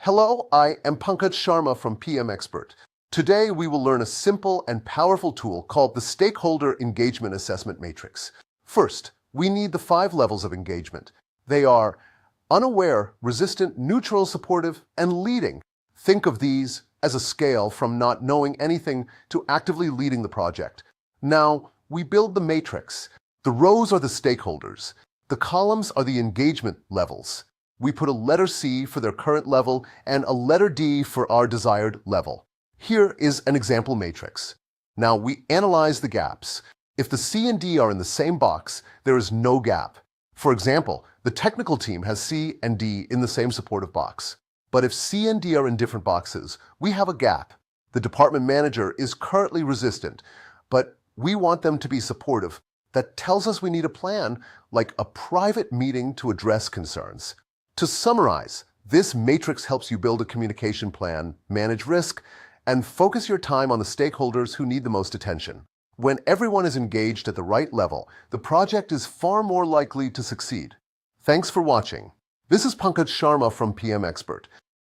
Hello, I am Pankaj Sharma from PM Expert. Today we will learn a simple and powerful tool called the Stakeholder Engagement Assessment Matrix. First, we need the 5 levels of engagement. They are unaware, resistant, neutral, supportive, and leading. Think of these as a scale from not knowing anything to actively leading the project. Now, we build the matrix. The rows are the stakeholders. The columns are the engagement levels. We put a letter C for their current level and a letter D for our desired level. Here is an example matrix. Now we analyze the gaps. If the C and D are in the same box, there is no gap. For example, the technical team has C and D in the same supportive box. But if C and D are in different boxes, we have a gap. The department manager is currently resistant, but we want them to be supportive. That tells us we need a plan, like a private meeting to address concerns. To summarize, this matrix helps you build a communication plan, manage risk, and focus your time on the stakeholders who need the most attention. When everyone is engaged at the right level, the project is far more likely to succeed. Thanks for watching. This is Pankaj Sharma from PM Expert.